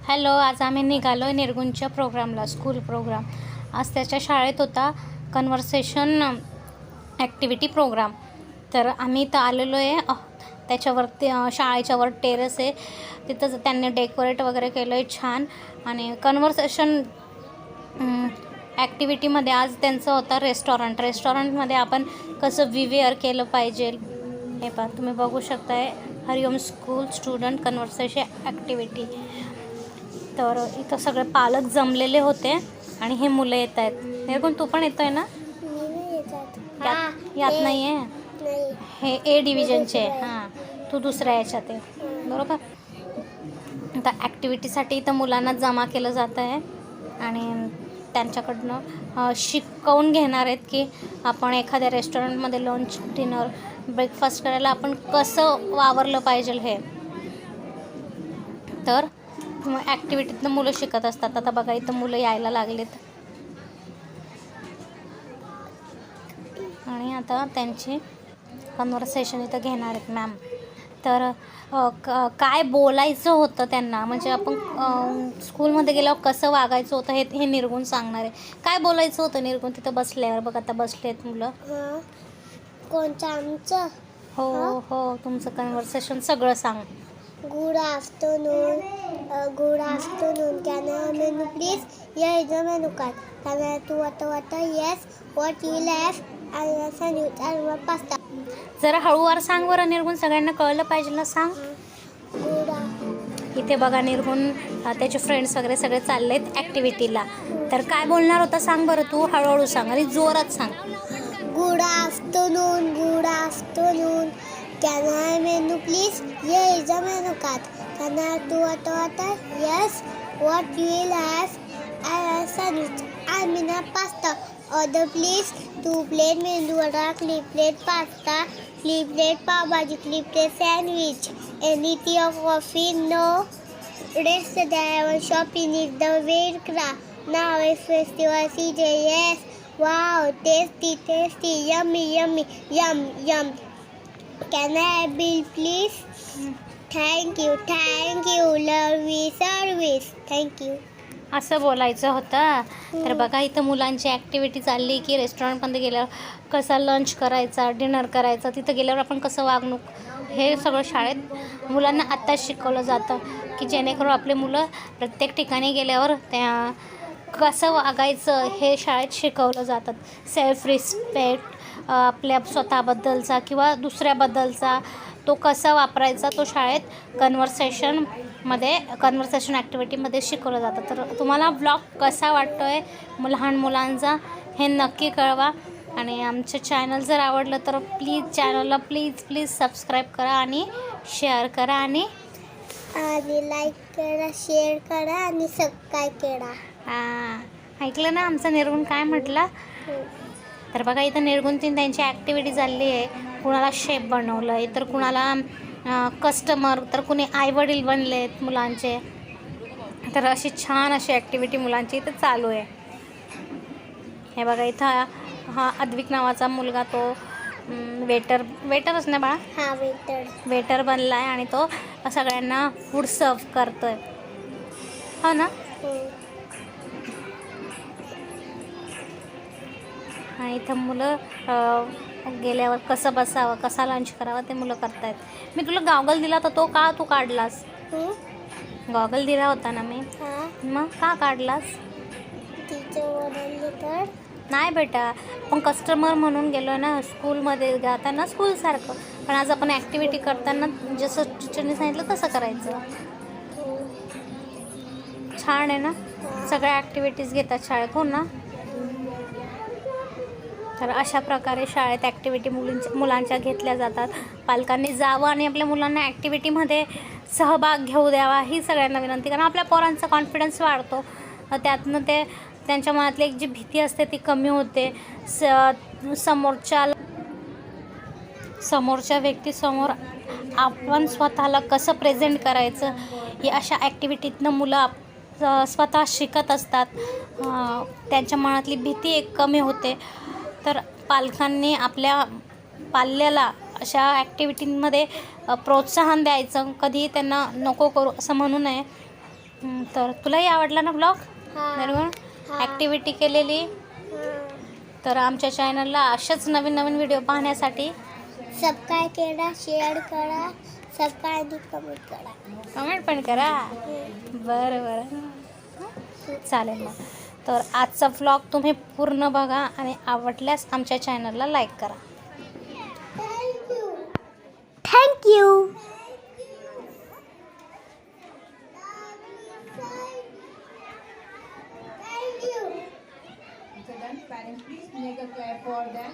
Hello, आज आम्ही निघालो आहे निर्गुणच्या प्रोग्रामला, स्कूल प्रोग्राम. आज त्याच्या शाळेत होता कन्व्हर्सेशन ॲक्टिव्हिटी प्रोग्राम. तर आम्ही इथं आलेलो आहे. त्याच्यावरती शाळेच्या वर टेरेस आहे, तिथं त्यांनी डेकोरेट वगैरे केलं आहे छान. आणि कन्व्हर्सेशन ॲक्टिव्हिटीमध्ये आज त्यांचं होतं रेस्टॉरंटमध्ये आपण कसं विवेअर केलं पाहिजे हे पहा तुम्ही बघू शकताय. हरिओम स्कूल स्टुडंट कन्व्हर्सेशन ॲक्टिव्हिटी. तर इथं सगळे पालक जमलेले होते आणि हे मुलं येत आहेत. निर्गुण तू पण येतोय ना? यात नाही आहे, हे ए डिव्हिजनचे आहे. हां, तू दुसऱ्या याच्यात आहे बरोबर. आता ॲक्टिव्हिटीसाठी इथं मुलांना जमा केलं जात आहे आणि त्यांच्याकडनं शिकवून घेणार आहेत की आपण एखाद्या रेस्टॉरंटमध्ये लंच डिनर ब्रेकफास्ट करायला आपण कसं वावरलं पाहिजे हे. तर ॲक्टिव्हिटीतनं मुलं शिकत असतात. आता बघा इथं मुलं यायला लागलेत आणि आता त्यांची कन्व्हर्सेशन इथं घेणार आहेत मॅम. तर काय बोलायचं होतं त्यांना, म्हणजे आपण स्कूलमध्ये गेल्यावर कसं वागायचं होतं हे निर्गुण सांगणार आहे. काय बोलायचं होतं निर्गुण तिथं बसल्यावर? बघ आता बसले आहेत मुलं. कोणतं आमचं? हो, तुमचं कन्व्हर्सेशन सगळं सांग. Good afternoon. Can I have menu please? Here is the menu card. Can I have water? Yes. What you will have? I will sandwich and pasta. जरा हळूवार सांग बरं निर्गुण, सगळ्यांना कळलं पाहिजे ना. सांग. इथे बघा निर्गुण त्याचे फ्रेंड्स वगैरे सगळे चालले आहेत ॲक्टिव्हिटीला. तर काय बोलणार होता सांग बरं तू. हळूहळू सांग आणि जोरात सांग. Good afternoon. Can I have menu please? Here is the menu card. Can I have water? Yes. What you will have? I have sandwich. I mean a pasta. Order please. 2 plate mendu vada, 3 plate pasta, 3 plate pav bhaji, 3 plate sandwich. Any tea or coffee? No. Rest the shopping is the way craft. Now is festival season. Yes. Wow, tasty, yummy, yum. Can I have bill please? Thank you, lovely service. Thank you. असं बोलायचं होतं. तर बघा इथं मुलांची activity चालली की रेस्टॉरंटमध्ये गेल्यावर कसा लंच करायचा, डिनर करायचा, तिथं गेल्यावर आपण कसं वागणूक, हे सगळं शाळेत मुलांना आत्ताच शिकवलं जातं की जेणेकरून आपले मुलं प्रत्येक ठिकाणी गेल्यावर त्या कसं वागायचं हे शाळेत शिकवलं जातात. सेल्फ रिस्पेक्ट, आपल्या स्वतःबद्दलचा किंवा दुसऱ्याबद्दलचा तो कसा वापरायचा, तो शाळेत कन्व्हर्सेशन ॲक्टिव्हिटीमध्ये शिकवलं जातं. तर तुम्हाला ब्लॉग कसा वाटतो आहे लहान मुलांचा हे नक्की कळवा. आणि आमचं चॅनल जर आवडलं तर चॅनलला प्लीज सबस्क्राईब करा आणि शेअर करा आणि लाईक करा, शेअर करा आणि सबस्क्राईब करा. ऐकलं ना आमचं निर्गुण काय म्हटलं. तर बघा इथं निर्गुणतीन त्यांची ॲक्टिव्हिटी चालली आहे. कुणाला शेफ बनवलं आहे, तर कुणाला कस्टमर, तर कुणी आईवडील बनले आहेत मुलांचे. तर अशी छान अशी ॲक्टिव्हिटी मुलांची इथं चालू आहे. हे बघा इथं हा अद्विक नावाचा मुलगा, तो वेटरच ना बाळा. हा, वेटर बनला आहे आणि तो सगळ्यांना फूड सर्व करतो आहे. हो ना. आणि इथं मुलं गेल्यावर कसं बसावं, कसा लंच करावा ते मुलं करतायत. मी तुला गॉगल दिला तर तो का तू काढलास? गॉगल दिला होता ना मी, मग का काढलास? नाही बेटा, पण कस्टमर म्हणून गेलो ना स्कूलमध्ये जाताना, स्कूलसारखं. पण आज आपण ॲक्टिव्हिटी करताना जसं टीचरने सांगितलं तसं करायचं. छान आहे ना. सगळ्या ॲक्टिव्हिटीज घेतात शाळेत. हो ना. तर अशा प्रकारे शाळेत ॲक्टिव्हिटी मुलांच्या घेतल्या जातात. पालकांनी जावं आणि आपल्या मुलांना ॲक्टिव्हिटीमध्ये सहभाग घेऊ द्यावा ही सगळ्यांना विनंती. कारण आपल्या पोरांचा कॉन्फिडन्स वाढतो, त्यातनं ते त्यांच्या मनातली एक जी भीती असते ती कमी होते. समोरच्या व्यक्तीसमोर आपण स्वतःला कसं प्रेझेंट करायचं ही अशा ॲक्टिव्हिटीतनं मुलं स्वतः शिकत असतात. त्यांच्या मनातली भीती एक कमी होते. तर पालकांनी आपल्या पाल्याला अशा ॲक्टिव्हिटींमध्ये प्रोत्साहन द्यायचं. कधी त्यांना नको करू असं म्हणू नये. तर तुलाही आवडला ना ब्लॉग हा. निर्गुण हा. ॲक्टिव्हिटी केलेली. तर आमच्या चॅनलला असेच नवीन नवीन व्हिडिओ पाहण्यासाठी सबस्क्राईब करा, शेअर करा, सबस्क्राईब आणि कमेंट करा. कमेंट पण करा. बरं बरं चालेल मग. तर आजचा व्लॉग तुम्ही पूर्ण बघा आणि आवडल्यास आमच्या चॅनलला लाईक करा. Thank you. So then parents please make a clap for them.